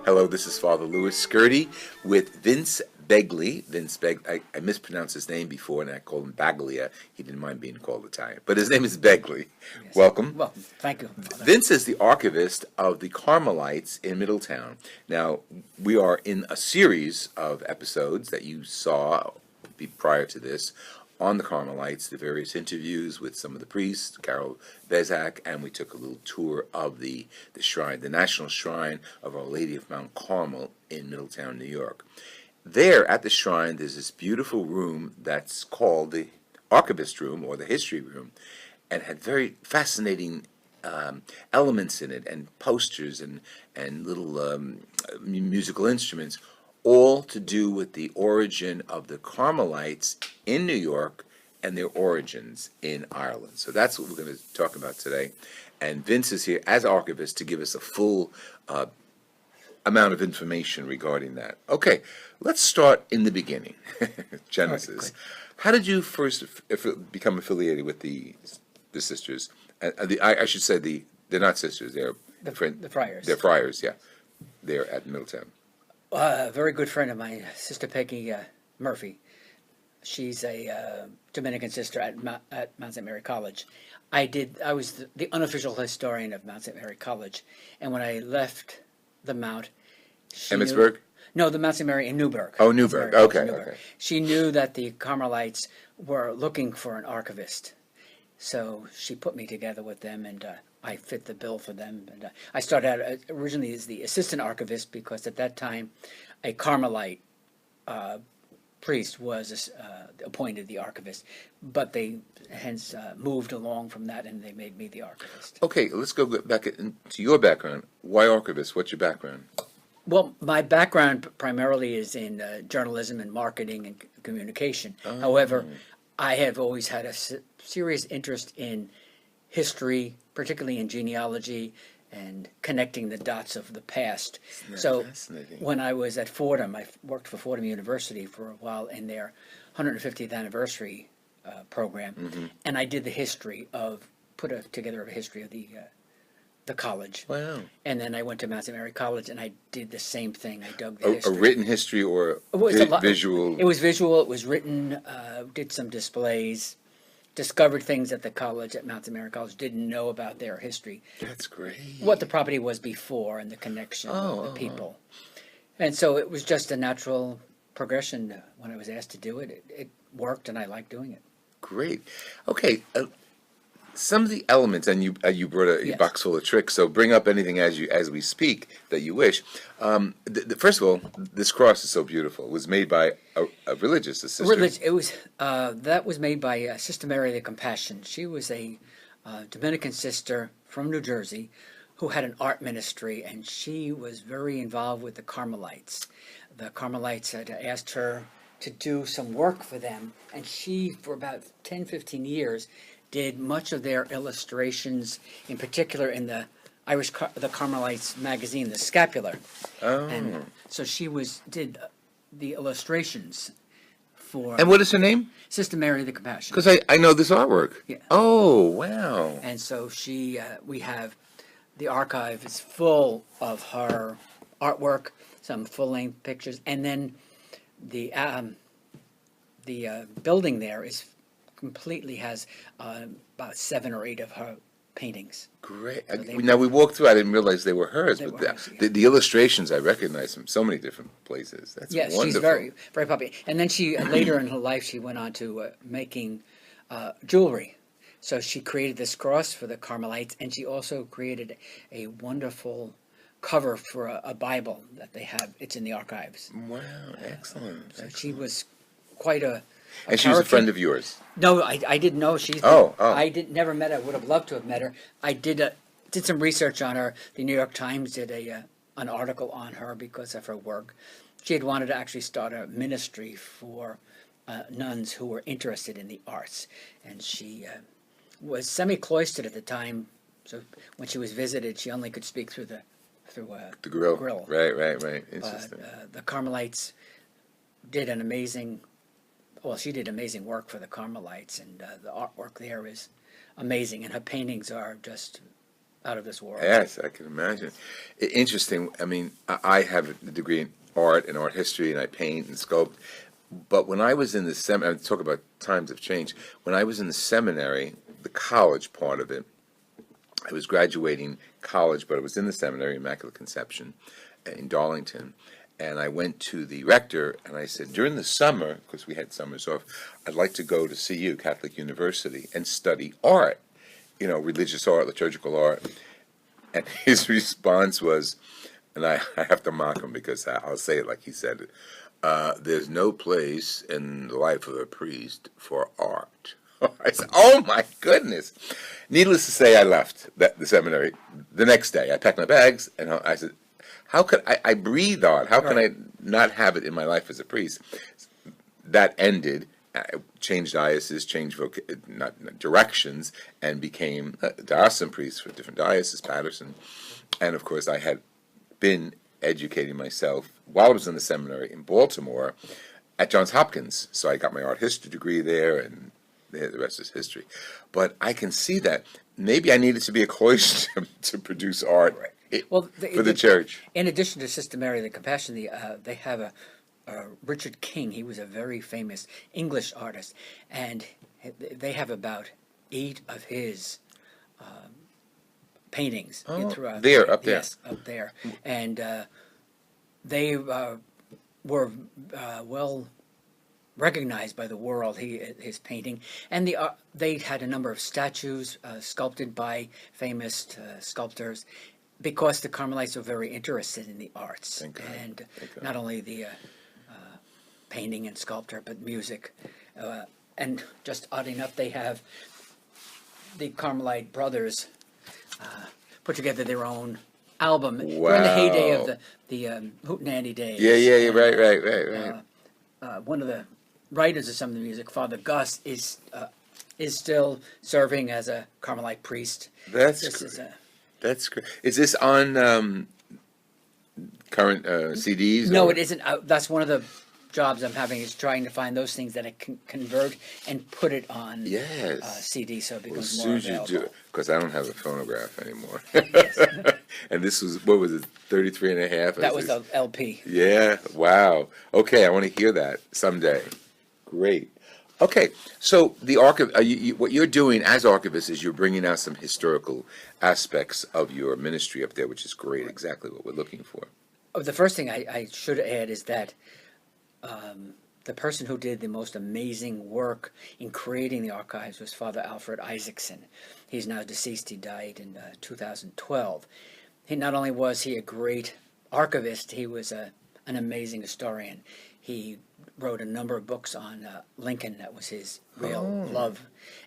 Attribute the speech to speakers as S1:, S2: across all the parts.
S1: Hello, this is Father Louis Skirty with Vince Begley. I mispronounced his name before and I called him Baglia. He didn't mind being called Italian, but his name is Begley.
S2: Yes.
S1: Welcome.
S2: Well, thank you, Father.
S1: Vince is the archivist of the Carmelites in Middletown. Now, we are in a series of episodes that you saw prior to this on the Carmelites, the various interviews with some of the priests, Carol BEZAK, and we took a little tour of the shrine, the National Shrine of Our Lady of Mount Carmel in Middletown, New York. There at the shrine, there's this beautiful room that's called the Archivist Room or the History Room, and had very fascinating elements in it, and posters and little musical instruments, all to do with the origin of the Carmelites in New York and their origins in Ireland. So that's what we're going to talk about today. And Vince is here as archivist to give us a full amount of information regarding that. Okay, let's start in the beginning. Genesis.
S2: Right,
S1: how did you first become affiliated with the sisters? I should say they're not sisters. They're
S2: the friars.
S1: They're friars. Yeah, they're at Middletown.
S2: A very good friend of mine, Sister Peggy Murphy. She's a Dominican sister at Mount St. Mary College. I was the unofficial historian of Mount St. Mary College, and when I left the Mount,
S1: Emmitsburg?
S2: No, the Mount St. Mary in Newburgh.
S1: Oh, Newburgh. Okay.
S2: She knew that the Carmelites were looking for an archivist, so she put me together with them, and I fit the bill for them. And I started out originally as the assistant archivist because at that time a Carmelite priest was appointed the archivist, but they hence moved along from that and they made me the archivist.
S1: Okay, let's go back into your background. Why archivist? What's your background?
S2: Well, my background primarily is in journalism and marketing and communication.
S1: Oh.
S2: However, I have always had a serious interest in history, particularly in genealogy and connecting the dots of the past. So when I was at Fordham, I worked for Fordham University for a while in their 150th anniversary program, and I did the history of, together a history of the college.
S1: Wow.
S2: And then I went to Mount St. Mary College and I did the same thing. I dug the history.
S1: A written history or visual?
S2: It was visual, it was written, did some displays, discovered things at the college, at Mount St. Mary College, didn't know about their history.
S1: That's great.
S2: What the property was before and the connection of the people. And so it was just a natural progression when I was asked to do it. It worked and I liked doing it.
S1: Great. Okay, some of the elements, and you brought a box full of tricks, so bring up anything as we speak that you wish. First of all, this cross is so beautiful. It was made by a religious sister.
S2: It was that was made by Sister Mary of the Compassion. She was a Dominican sister from New Jersey who had an art ministry, and she was very involved with the Carmelites. The Carmelites had asked her to do some work for them, and she, for about 10, 15 years, did much of their illustrations, in particular in the the Carmelites magazine, the Scapular.
S1: Oh.
S2: And so she did the illustrations for.
S1: And what is her name?
S2: Sister Mary of the Compassion.
S1: Because I know this artwork.
S2: Yeah.
S1: Oh, wow.
S2: And so we have, the archive is full of her artwork, some full-length pictures, and then the building there completely has about 7 or 8 of her paintings.
S1: Great.
S2: So
S1: Now, we walked through, I didn't realize they were hers,
S2: They
S1: but
S2: were hers, yeah.
S1: the illustrations I recognize from so many different places. That's wonderful.
S2: She's very, very popular. And then she, later in her life, she went on to making jewelry. So she created this cross for the Carmelites, and she also created a wonderful cover for a Bible that they have. It's in the archives.
S1: Wow, excellent.
S2: So she was quite a
S1: And she was a friend of yours?
S2: No, I didn't know. Never met her. I would have loved to have met her. I did some research on her. The New York Times did an article on her because of her work. She had wanted to actually start a ministry for nuns who were interested in the arts, and she was semi-cloistered at the time. So when she was visited, she only could speak through the grill.
S1: Right. Interesting.
S2: But the Carmelites did an amazing. Well, she did amazing work for the Carmelites, and the artwork there is amazing, and her paintings are just out of this world.
S1: Yes, I can imagine. Interesting. I mean, I have a degree in art and art history, and I paint and sculpt. But when I was in the seminary, talk about times of change. When I was in the seminary, the college part of it, I was graduating college, but I was in the seminary, Immaculate Conception, in Darlington. And I went to the rector and I said, during the summer, because we had summers off, I'd like to go to CU, Catholic University, and study art, religious art, liturgical art. And his response was, and I have to mock him because I'll say it like he said it, there's no place in the life of a priest for art. I said, oh my goodness. Needless to say, I left the seminary the next day. I packed my bags and I said, how could I breathe art? How can I not have it in my life as a priest? That ended. I changed dioceses, changed not directions, and became a diocesan priest for different dioceses, Patterson. And of course, I had been educating myself while I was in the seminary in Baltimore at Johns Hopkins. So I got my art history degree there, and the rest is history. But I can see that maybe I needed to be a cloister to produce art for the church.
S2: In addition to Sister Mary of the Compassion, they have a Richard King. He was a very famous English artist, and they have about 8 of his paintings throughout.
S1: There, up there.
S2: Yes, up there. And they were well recognized by the world, his painting. And they had a number of statues sculpted by famous sculptors, because the Carmelites were very interested in the arts. And not only the painting and sculpture, but music. And just odd enough, they have the Carmelite brothers put together their own album during the heyday of the Hootenanny days.
S1: Yeah, right.
S2: One of the writers of some of the music, Father Gus, is still serving as a Carmelite priest.
S1: That's great. That's great. Is this on current CDs?
S2: No, it isn't. That's one of the jobs I'm having, is trying to find those things that I can convert and put it on CD, so it becomes more available.
S1: Because I don't have a phonograph anymore. And this was, what was it, 33 and a half?
S2: That was the LP.
S1: Yeah, wow. Okay, I want to hear that someday. Great. Okay, so the what you're doing as archivist is you're bringing out some historical aspects of your ministry up there, which is great, exactly what we're looking for.
S2: The first thing I should add is that the person who did the most amazing work in creating the archives was Father Alfred Isaacson. He's now deceased. He died in 2012. Not only was he a great archivist, he was an amazing historian. He wrote a number of books on Lincoln. That was his real love.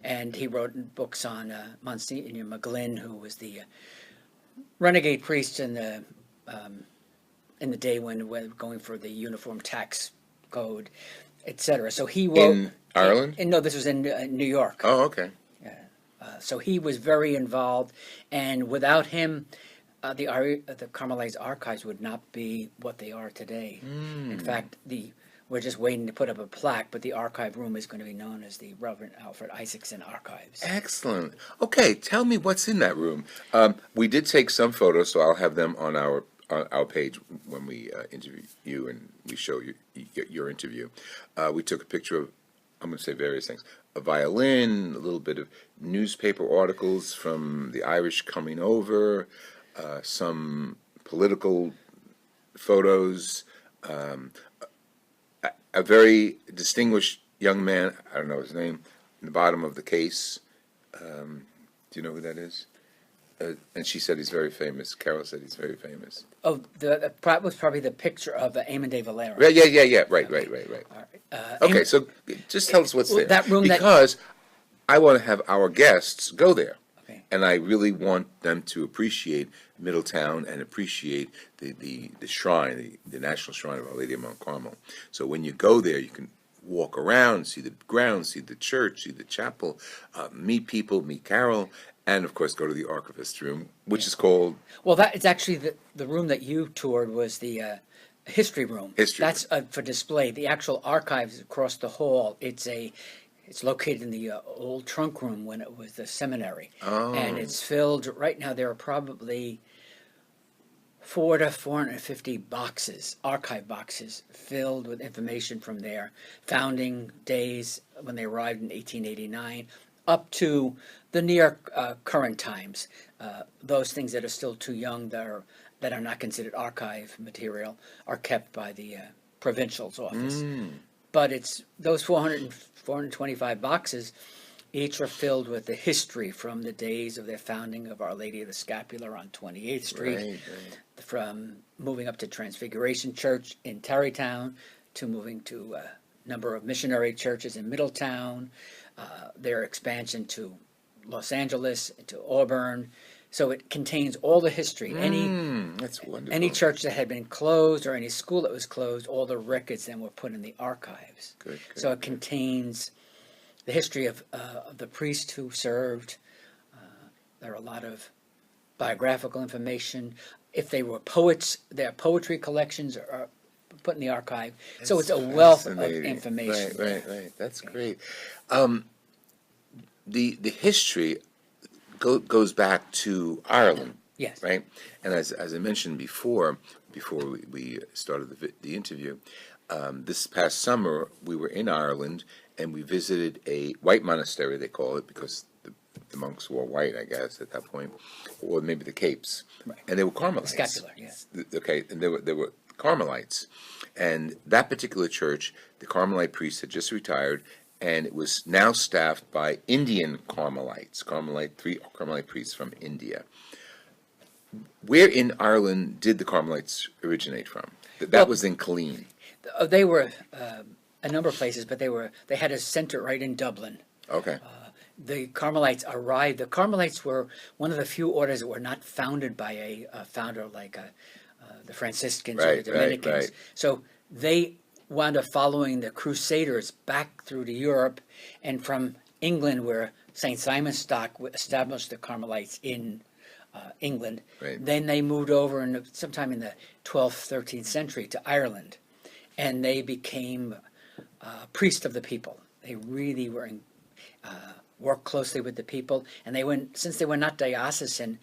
S2: And he wrote books on Monsignor McGlynn, who was the renegade priest in the day when we were going for the uniform tax code, etc. So he wrote
S1: in Ireland.
S2: No, this was in New York.
S1: Oh, okay.
S2: So he was very involved, and without him, the Carmelites archives would not be what they are today. In fact, we're just waiting to put up a plaque, but the archive room is going to be known as the Reverend Alfred Isaacson Archives.
S1: Excellent. Okay, tell me what's in that room. We did take some photos, so I'll have them on our page when we interview you and we show you your interview. We took a picture of, I'm going to say various things, a violin, a little bit of newspaper articles from the Irish coming over, some political photos, a very distinguished young man, I don't know his name, in the bottom of the case. Do you know who that is? And she said he's very famous. Carol said he's very famous.
S2: Oh, that was probably the picture of Eamon de Valera.
S1: Yeah. Right.
S2: All right.
S1: Okay, so just tell us what's there.
S2: That room,
S1: because I want to have our guests go there.
S2: Okay.
S1: And I really want them to appreciate Middletown and appreciate the shrine, the National Shrine of Our Lady of Mount Carmel. So when you go there, you can walk around, see the grounds, see the church, see the chapel, meet people, meet Carol, and of course go to the Archivist Room, which is called...
S2: Well, it's actually the room that you toured was the History Room. That's for display. The actual archives across the hall, it's a It's located in the old trunk room when it was the seminary.
S1: Oh.
S2: And it's filled, right now there are probably 400 to 450 boxes, archive boxes, filled with information from their founding days when they arrived in 1889, up to the near current times. Those things that are still too young, that are not considered archive material, are kept by the provincial's office. But it's those 425 boxes, each are filled with the history from the days of their founding of Our Lady of the Scapular on 28th Street,
S1: Right.
S2: from moving up to Transfiguration Church in Tarrytown, to moving to a number of missionary churches in Middletown, their expansion to Los Angeles, to Auburn. So it contains all the history.
S1: That's wonderful.
S2: Any church that had been closed or any school that was closed, all the records then were put in the archives.
S1: Good,
S2: So it contains the history of the priest who served. There are a lot of biographical information. If they were poets, their poetry collections are put in the archive. So it's a wealth of information.
S1: Right. That's great. The history goes back to Ireland.
S2: Yes.
S1: Right. And as I mentioned before we started the interview, this past summer we were in Ireland and we visited a white monastery, they call it, because the monks wore white, I guess, at that point, or maybe the capes,
S2: Right.
S1: and they were Carmelites.
S2: Scapular, yes.
S1: Okay, and they were Carmelites, and that particular church, the Carmelite priest had just retired, and it was now staffed by Indian Carmelites, three Carmelite priests from India. Where in Ireland did the Carmelites originate from? That was in Killeen.
S2: They were a number of places, but they had a center right in Dublin.
S1: Okay.
S2: The Carmelites arrived. The Carmelites were one of the few orders that were not founded by a founder like the Franciscans or the
S1: Right,
S2: Dominicans.
S1: right.
S2: So they wound up following the Crusaders back through to Europe, and from England, where St. Simon Stock established the Carmelites in England.
S1: Right.
S2: Then they moved over sometime in the 12th, 13th century to Ireland, and they became priests of the people. They really were worked closely with the people, and since they were not diocesan,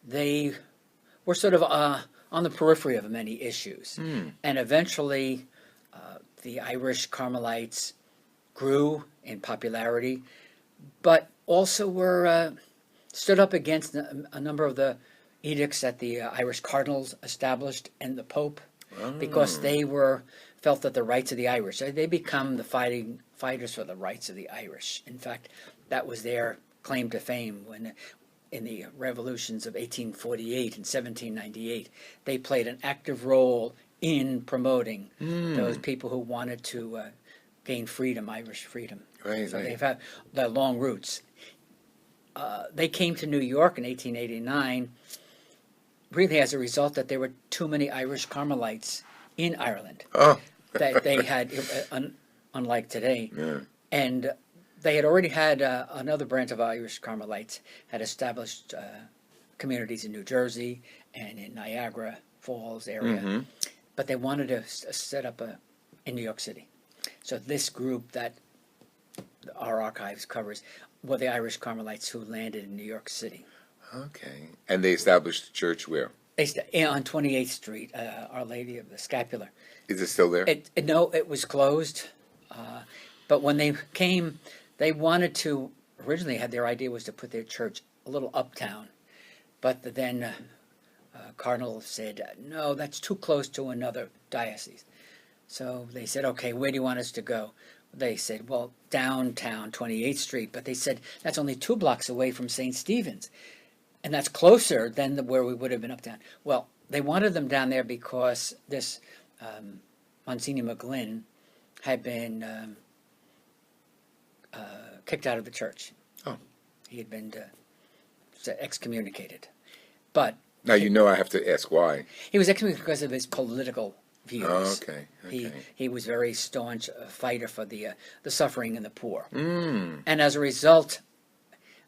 S2: they were sort of on the periphery of many issues. And eventually, the Irish Carmelites grew in popularity, but also were stood up against a number of the edicts that the Irish cardinals established and the Pope, because they felt that the rights of the Irish, they become the fighters for the rights of the Irish. In fact, that was their claim to fame when, in the revolutions of 1848 and 1798, they played an active role in promoting those people who wanted to gain freedom, Irish freedom.
S1: Right,
S2: so
S1: right.
S2: they've had their long roots. They came to New York in 1889, really as a result that there were too many Irish Carmelites in Ireland.
S1: Oh.
S2: That they had, unlike today.
S1: Yeah.
S2: And they had already had another branch of Irish Carmelites had established communities in New Jersey and in Niagara Falls area. But they wanted to set up in New York City. So this group that our archives covers were the Irish Carmelites who landed in New York City.
S1: Okay. And they established the church where?
S2: On 28th Street, Our Lady of the Scapular.
S1: Is it still there?
S2: No, it was closed. But when they came, they wanted to, originally their idea was to put their church a little uptown. But then Cardinal said, no, that's too close to another diocese. So they said, okay, where do you want us to go? They said, well, downtown, 28th Street. But they said, that's only 2 blocks away from St. Stephen's. And that's closer than where we would have been uptown. Well, they wanted them down there because this Monsignor McGlynn had been kicked out of the church.
S1: Oh.
S2: He had been excommunicated. But
S1: Now, I have to ask why.
S2: he was excommunicated because of his political views.
S1: Oh, okay.
S2: He was very staunch fighter for the suffering and the poor.
S1: Mm.
S2: And as a result,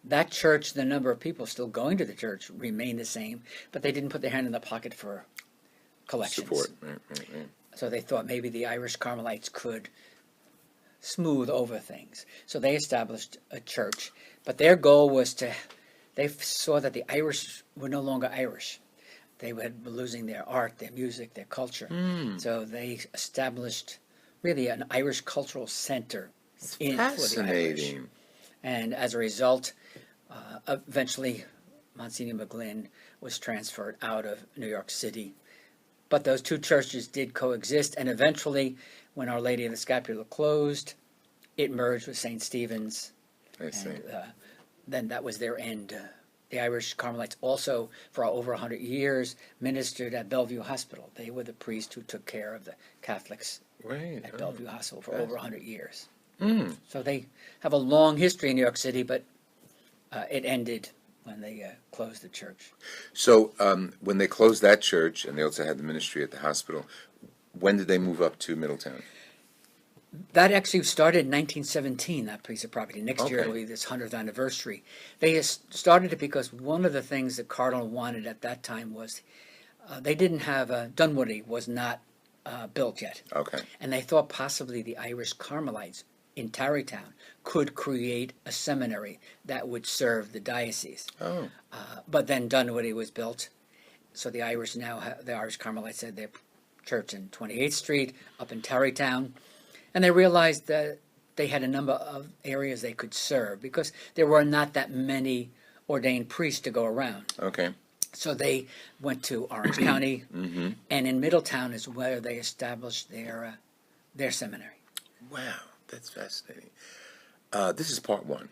S2: that church, the number of people still going to the church remained the same, but they didn't put their hand in the pocket for collections.
S1: Support. Right.
S2: So they thought maybe the Irish Carmelites could smooth over things. So they established a church, but their goal was they saw that the Irish were no longer Irish. They were losing their art, their music, their culture. So they established really an Irish cultural center for the Irish.
S1: Fascinating.
S2: And as a result, eventually Monsignor McGlynn was transferred out of New York City. But those two churches did coexist, and eventually, when Our Lady of the Scapula closed, it merged with St. Stephen's.
S1: I see.
S2: And then that was their end. The Irish Carmelites also, for over 100 years, ministered at Bellevue Hospital. They were the priests who took care of the Catholics at Bellevue Hospital for over 100 years. So they have a long history in New York City, but it ended when they closed the church.
S1: So when they closed that church, and they also had the ministry at the hospital, when did they move up to Middletown?
S2: That actually started in 1917, that piece of property. Next year
S1: Okay.
S2: will be this 100th anniversary. They started it because one of the things the Cardinal wanted at that time was they didn't have, Dunwoody was not built yet.
S1: Okay.
S2: And they thought possibly the Irish Carmelites in Tarrytown could create a seminary that would serve the diocese.
S1: Oh.
S2: But then Dunwoody was built, so the Irish now have, the Irish Carmelites had their church in 28th Street, up in Tarrytown, and they realized that they had a number of areas they could serve because there were not that many ordained priests to go around.
S1: Okay.
S2: So they went to Orange County, and in Middletown is where they established their seminary.
S1: Wow, that's fascinating. This is part one,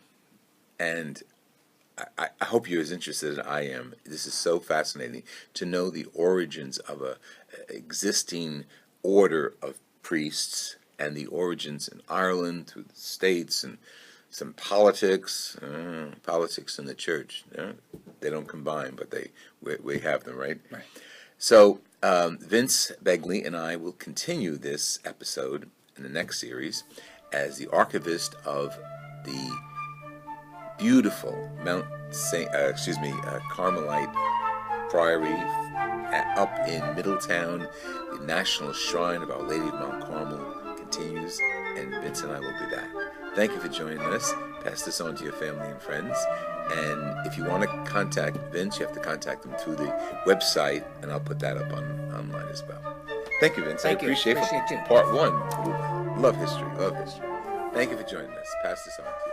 S1: and I hope you're as interested as I am. This is so fascinating to know the origins of a existing order of priests and the origins in Ireland through the States and some politics in the church. They don't combine, but we have them, right?
S2: Right.
S1: So Vince Begley and I will continue this episode in the next series as the archivist of the beautiful Carmelite Priory up in Middletown. The National Shrine of Our Lady of Mount Carmel continues, and Vince and I will be back. Thank you for joining us. Pass this on to your family and friends. And if you want to contact Vince, you have to contact him through the website, and I'll put that up online as well. Thank you, Vince.
S2: Thank
S1: I
S2: you.
S1: appreciate
S2: Appreciate you.
S1: part one. Love history. Love history. Thank you for joining us. Pass this on to you.